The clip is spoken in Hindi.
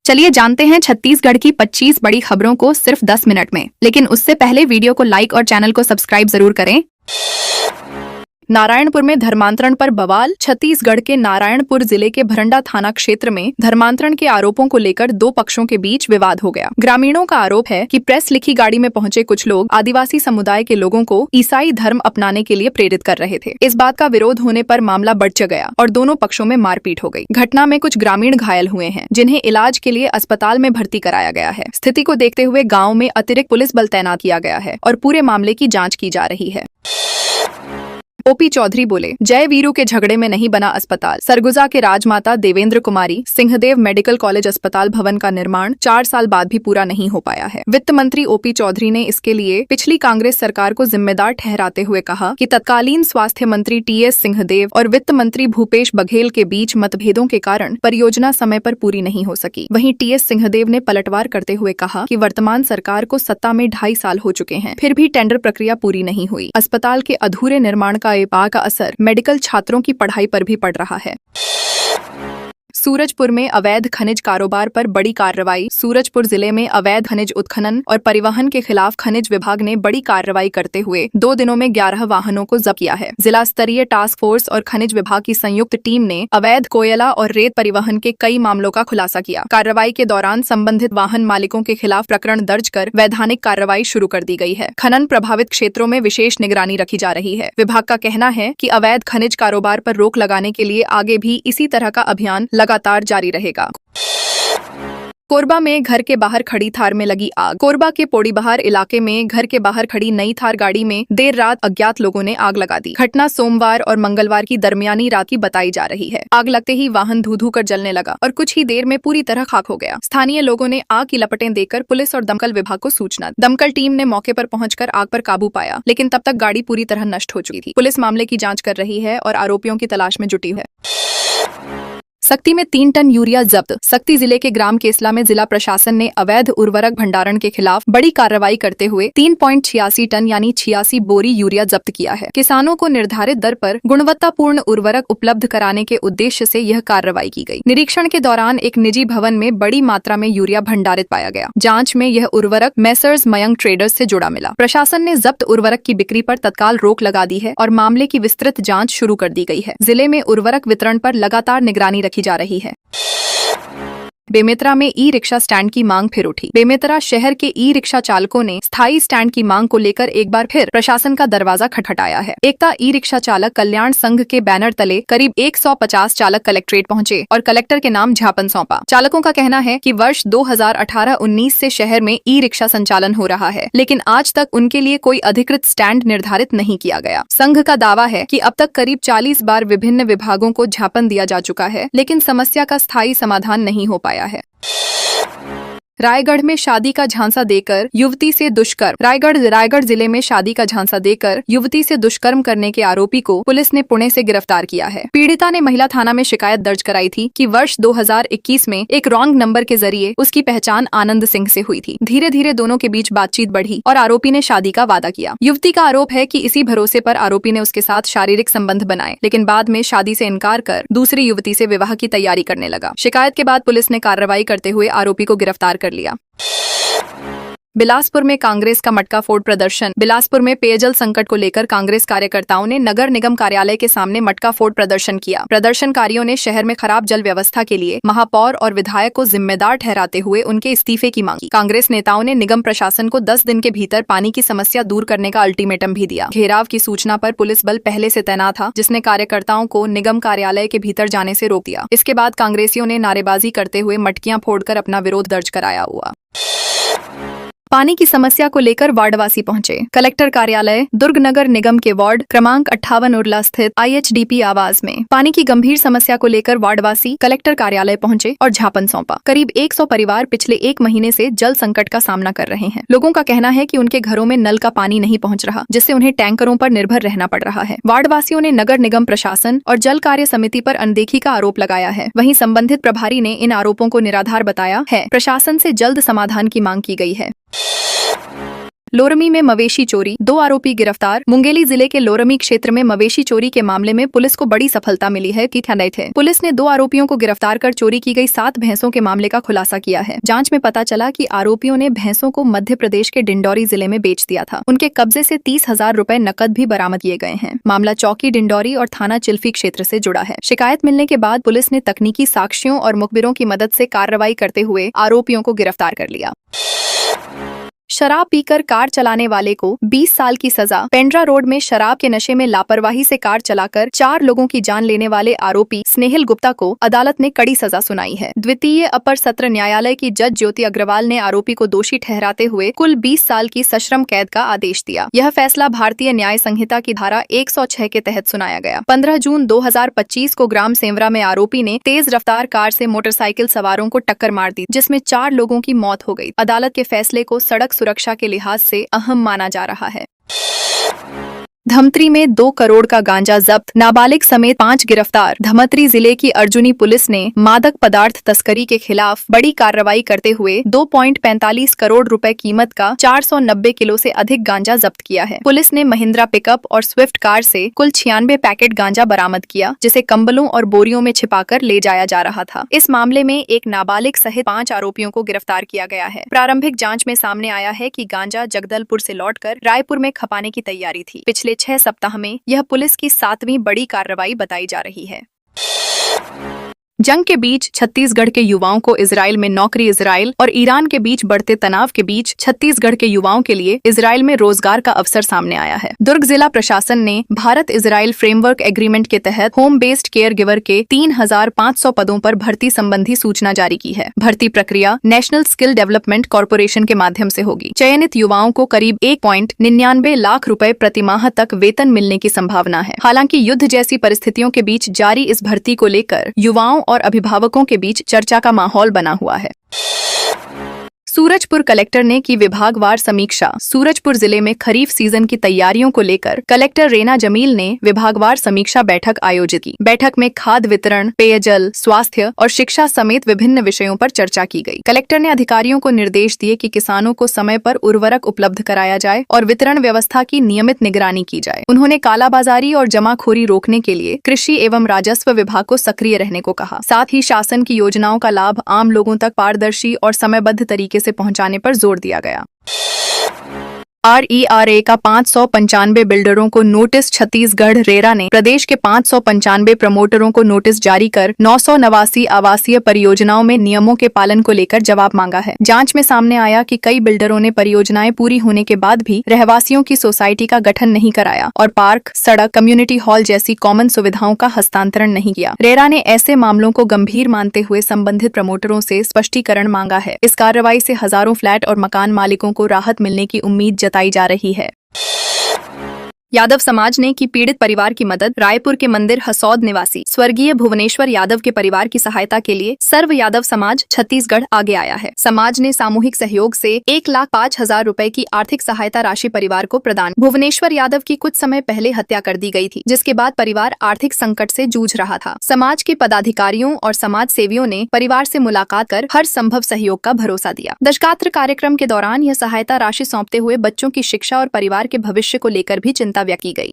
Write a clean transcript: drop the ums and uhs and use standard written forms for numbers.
चलिए जानते हैं छत्तीसगढ़ की 25 बड़ी खबरों को सिर्फ 10 मिनट में। लेकिन उससे पहले वीडियो को लाइक और चैनल को सब्सक्राइब जरूर करें। नारायणपुर में धर्मांतरण पर बवाल। छत्तीसगढ़ के नारायणपुर जिले के भरंडा थाना क्षेत्र में धर्मांतरण के आरोपों को लेकर दो पक्षों के बीच विवाद हो गया। ग्रामीणों का आरोप है कि प्रेस लिखी गाड़ी में पहुंचे कुछ लोग आदिवासी समुदाय के लोगों को ईसाई धर्म अपनाने के लिए प्रेरित कर रहे थे। इस बात का विरोध होने पर मामला बढ़ गया और दोनों पक्षों में मारपीट हो गई। घटना में कुछ ग्रामीण घायल हुए हैं, जिन्हें इलाज के लिए अस्पताल में भर्ती कराया गया है। स्थिति को देखते हुए गाँव में अतिरिक्त पुलिस बल तैनात किया गया है और पूरे मामले की जाँच की जा रही है। ओपी चौधरी बोले, जय वीरू के झगड़े में नहीं बना अस्पताल। सरगुजा के राजमाता देवेंद्र कुमारी सिंहदेव मेडिकल कॉलेज अस्पताल भवन का निर्माण 4 साल बाद भी पूरा नहीं हो पाया है। वित्त मंत्री ओपी चौधरी ने इसके लिए पिछली कांग्रेस सरकार को जिम्मेदार ठहराते हुए कहा कि तत्कालीन स्वास्थ्य मंत्री टीएस सिंहदेव और वित्त मंत्री भूपेश बघेल के बीच मतभेदों के कारण परियोजना समय पर पूरी नहीं हो सकी। वहीं टीएस सिंहदेव ने पलटवार करते हुए कहा कि वर्तमान सरकार को सत्ता में 2.5 साल हो चुके हैं, फिर भी टेंडर प्रक्रिया पूरी नहीं हुई। अस्पताल के अधूरे निर्माण का असर मेडिकल छात्रों की पढ़ाई पर भी पड़ रहा है। सूरजपुर में अवैध खनिज कारोबार पर बड़ी कार्रवाई। सूरजपुर जिले में अवैध खनिज उत्खनन और परिवहन के खिलाफ खनिज विभाग ने बड़ी कार्रवाई करते हुए 2 दिनों में 11 वाहनों को जब्त किया है। जिला स्तरीय टास्क फोर्स और खनिज विभाग की संयुक्त टीम ने अवैध कोयला और रेत परिवहन के कई मामलों का खुलासा किया। कार्रवाई के दौरान संबंधित वाहन मालिकों के खिलाफ प्रकरण दर्ज कर वैधानिक कार्रवाई शुरू कर दी गई है। खनन प्रभावित क्षेत्रों में विशेष निगरानी रखी जा रही है। विभाग का कहना है कि अवैध खनिज कारोबार पर रोक लगाने के लिए आगे भी इसी तरह का अभियान लगातार जारी रहेगा। कोरबा में घर के बाहर खड़ी थार में लगी आग। कोरबा के पोड़ीबहार इलाके में घर के बाहर खड़ी नई थार गाड़ी में देर रात अज्ञात लोगों ने आग लगा दी। घटना सोमवार और मंगलवार की दरमियानी रात की बताई जा रही है। आग लगते ही वाहन धू धू कर जलने लगा और कुछ ही देर में पूरी तरह खाक हो गया। स्थानीय लोगों ने आग की लपटें देखकर पुलिस और दमकल विभाग को सूचना। दमकल टीम ने मौके पर पहुंचकर आग पर काबू पाया, लेकिन तब तक गाड़ी पूरी तरह नष्ट हो चुकी थी। पुलिस मामले की जाँच कर रही है और आरोपियों की तलाश में जुटी है। सक्ती में 3 टन यूरिया जब्त। सक्ती जिले के ग्राम केसला में जिला प्रशासन ने अवैध उर्वरक भंडारण के खिलाफ बड़ी कार्रवाई करते हुए 3.86 टन यानी 86 बोरी यूरिया जब्त किया है। किसानों को निर्धारित दर पर गुणवत्तापूर्ण उर्वरक उपलब्ध कराने के उद्देश्य से यह कार्रवाई की गई। निरीक्षण के दौरान एक निजी भवन में बड़ी मात्रा में यूरिया भंडारित पाया गया। जाँच में यह उर्वरक मैसर्स मयंक ट्रेडर्स से जुड़ा मिला। प्रशासन ने जब्त उर्वरक की बिक्री पर तत्काल रोक लगा दी है और मामले की विस्तृत जाँच शुरू कर दी गई है। जिले में उर्वरक वितरण पर लगातार निगरानी रखी जा रही है। बेमेतरा में ई रिक्शा स्टैंड की मांग फिर उठी। बेमेतरा शहर के ई रिक्शा चालकों ने स्थायी स्टैंड की मांग को लेकर एक बार फिर प्रशासन का दरवाजा खटखटाया है। एकता ई रिक्शा चालक कल्याण संघ के बैनर तले करीब 150 चालक कलेक्ट्रेट पहुंचे और कलेक्टर के नाम ज्ञापन सौंपा। चालकों का कहना है कि वर्ष 2018-19 से शहर में ई रिक्शा संचालन हो रहा है, लेकिन आज तक उनके लिए कोई अधिकृत स्टैंड निर्धारित नहीं किया गया। संघ का दावा है कि अब तक करीब 40 बार विभिन्न विभागों को ज्ञापन दिया जा चुका है, लेकिन समस्या का स्थायी समाधान नहीं हो पाया है। रायगढ़ में शादी का झांसा देकर युवती से दुष्कर्म। रायगढ़ जिले में शादी का झांसा देकर युवती से दुष्कर्म करने के आरोपी को पुलिस ने पुणे से गिरफ्तार किया है। पीड़िता ने महिला थाना में शिकायत दर्ज कराई थी कि वर्ष 2021 में एक रॉन्ग नंबर के जरिए उसकी पहचान आनंद सिंह से हुई थी। धीरे धीरे दोनों के बीच बातचीत बढ़ी और आरोपी ने शादी का वादा किया। युवती का आरोप है कि इसी भरोसे पर आरोपी ने उसके साथ शारीरिक संबंध बनाए, लेकिन बाद में शादी से इनकार कर दूसरी युवती से विवाह की तैयारी करने लगा। शिकायत के बाद पुलिस ने कार्रवाई करते हुए आरोपी को गिरफ्तार कर लिया। बिलासपुर में कांग्रेस का मटका फोड़ प्रदर्शन। बिलासपुर में पेयजल संकट को लेकर कांग्रेस कार्यकर्ताओं ने नगर निगम कार्यालय के सामने मटका फोड़ प्रदर्शन किया। प्रदर्शनकारियों ने शहर में खराब जल व्यवस्था के लिए महापौर और विधायक को जिम्मेदार ठहराते हुए उनके इस्तीफे की मांग की। कांग्रेस नेताओं ने निगम प्रशासन को 10 दिन के भीतर पानी की समस्या दूर करने का अल्टीमेटम भी दिया। घेराव की सूचना पर पुलिस बल पहले से तैनात था, जिसने कार्यकर्ताओं को निगम कार्यालय के भीतर जाने से रोक दिया। इसके बाद कांग्रेसियों ने नारेबाजी करते हुए मटकियां फोड़कर अपना विरोध दर्ज कराया हुआ। पानी की समस्या को लेकर वार्डवासी पहुंचे। कलेक्टर कार्यालय दुर्ग नगर निगम के वार्ड क्रमांक 58 उरला स्थित IHDP आवास में पानी की गंभीर समस्या को लेकर वार्डवासी कलेक्टर कार्यालय पहुंचे और ज्ञापन सौंपा। करीब 100 परिवार पिछले 1 महीने से जल संकट का सामना कर रहे हैं। लोगों का कहना है कि उनके घरों में नल का पानी नहीं पहुंच रहा, जिससे उन्हें टैंकरों पर निर्भर रहना पड़ रहा है। वार्डवासियों ने नगर निगम प्रशासन और जल कार्य समिति पर अनदेखी का आरोप लगाया है। वहीं संबंधित प्रभारी ने इन आरोपों को निराधार बताया है। प्रशासन से जल्द समाधान की मांग की गई है। लोरमी में मवेशी चोरी, 2 आरोपी गिरफ्तार। मुंगेली जिले के लोरमी क्षेत्र में मवेशी चोरी के मामले में पुलिस को बड़ी सफलता मिली है कि पुलिस ने 2 आरोपियों को गिरफ्तार कर चोरी की गई 7 भैंसों के मामले का खुलासा किया है। जांच में पता चला कि आरोपियों ने भैंसों को मध्य प्रदेश के डिंडौरी जिले में बेच दिया था। उनके कब्जे से 30,000 रुपए नकद भी बरामद किए गए हैं। मामला चौकी डिंडौरी और थाना चिल्फी क्षेत्र से जुड़ा है। शिकायत मिलने के बाद पुलिस ने तकनीकी साक्ष्यों और मुखबिरों की मदद से कार्रवाई करते हुए आरोपियों को गिरफ्तार कर लिया। शराब पीकर कार चलाने वाले को 20 साल की सजा। पेंड्रा रोड में शराब के नशे में लापरवाही से कार चलाकर 4 लोगों की जान लेने वाले आरोपी स्नेहिल गुप्ता को अदालत ने कड़ी सजा सुनाई है। द्वितीय अपर सत्र न्यायालय की जज ज्योति अग्रवाल ने आरोपी को दोषी ठहराते हुए कुल 20 साल की सश्रम कैद का आदेश दिया। यह फैसला भारतीय न्याय संहिता की धारा 106 के तहत सुनाया गया। 15 जून 2025 को ग्राम सेमरा में आरोपी ने तेज रफ्तार कार से मोटरसाइकिल सवारों को टक्कर मार दी, जिसमें 4 लोगों की मौत हो गई। अदालत के फैसले को सड़क सुरक्षा के लिहाज से अहम माना जा रहा है। धमतरी में 2 करोड़ का गांजा जब्त, नाबालिग समेत 5 गिरफ्तार। धमतरी जिले की अर्जुनी पुलिस ने मादक पदार्थ तस्करी के खिलाफ बड़ी कार्रवाई करते हुए 2.45 करोड़ रुपए कीमत का 490 किलो से अधिक गांजा जब्त किया है। पुलिस ने महिंद्रा पिकअप और स्विफ्ट कार से कुल 96 पैकेट गांजा बरामद किया, जिसे कंबलों और बोरियों में छिपाकर ले जाया जा रहा था। इस मामले में एक नाबालिग सहित 5 आरोपियों को गिरफ्तार किया गया है। प्रारंभिक जाँच में सामने आया है कि गांजा जगदलपुर से लौटकर रायपुर में खपाने की तैयारी थी। पिछले 6 सप्ताह में यह पुलिस की 7वीं बड़ी कार्रवाई बताई जा रही है। जंग के बीच छत्तीसगढ़ के युवाओं को इजराइल में नौकरी। इजराइल और ईरान के बीच बढ़ते तनाव के बीच छत्तीसगढ़ के युवाओं के लिए इजराइल में रोजगार का अवसर सामने आया है। दुर्ग जिला प्रशासन ने भारत इजराइल फ्रेमवर्क एग्रीमेंट के तहत होम बेस्ड केयर गिवर के 3,500 पदों पर भर्ती संबंधी सूचना जारी की है। भर्ती प्रक्रिया नेशनल स्किल डेवलपमेंट कॉर्पोरेशन के माध्यम से होगी। चयनित युवाओं को करीब 1.99 लाख रुपए प्रतिमाह तक वेतन मिलने की संभावना है। हालांकि युद्ध जैसी परिस्थितियों के बीच जारी इस भर्ती को लेकर युवाओं और अभिभावकों के बीच चर्चा का माहौल बना हुआ है। सूरजपुर कलेक्टर ने की विभागवार समीक्षा। सूरजपुर जिले में खरीफ सीजन की तैयारियों को लेकर कलेक्टर रेना जमील ने विभागवार समीक्षा बैठक आयोजित की। बैठक में खाद वितरण, पेयजल, स्वास्थ्य और शिक्षा समेत विभिन्न विषयों पर चर्चा की गई। कलेक्टर ने अधिकारियों को निर्देश दिए कि किसानों को समय पर उर्वरक उपलब्ध कराया जाए और वितरण व्यवस्था की नियमित निगरानी की जाए। उन्होंने कालाबाजारी और जमाखोरी रोकने के लिए कृषि एवं राजस्व विभाग को सक्रिय रहने को कहा। साथ ही शासन की योजनाओं का लाभ आम लोगों तक पारदर्शी और समयबद्ध तरीके से पहुंचाने पर जोर दिया गया। RERA का 595 बिल्डरों को नोटिस। छत्तीसगढ़ रेरा ने प्रदेश के 595 प्रमोटरों को नोटिस जारी कर 989 आवासीय परियोजनाओं में नियमों के पालन को लेकर जवाब मांगा है। जांच में सामने आया कि कई बिल्डरों ने परियोजनाएं पूरी होने के बाद भी रहवासियों की सोसाइटी का गठन नहीं कराया और पार्क, सड़क, कम्युनिटी हॉल जैसी कॉमन सुविधाओं का हस्तांतरण नहीं किया। रेरा ने ऐसे मामलों को गंभीर मानते हुए संबंधित प्रमोटरों से स्पष्टीकरण मांगा है। इस कार्रवाई से हजारों फ्लैट और मकान मालिकों को राहत मिलने की उम्मीद जताई जा रही है। यादव समाज ने की पीड़ित परिवार की मदद। रायपुर के मंदिर हसौद निवासी स्वर्गीय भुवनेश्वर यादव के परिवार की सहायता के लिए सर्व यादव समाज छत्तीसगढ़ आगे आया है। समाज ने सामूहिक सहयोग से 1,05,000 रुपए की आर्थिक सहायता राशि परिवार को प्रदान। भुवनेश्वर यादव की कुछ समय पहले हत्या कर दी गई थी, जिसके बाद परिवार आर्थिक संकट से जूझ रहा था। समाज के पदाधिकारियों और समाज सेवियों ने परिवार से मुलाकात कर हर संभव सहयोग का भरोसा दिया। दशगात्र कार्यक्रम के दौरान यह सहायता राशि सौंपते हुए बच्चों की शिक्षा और परिवार के भविष्य को लेकर भी चिंता व्यक्त की गई।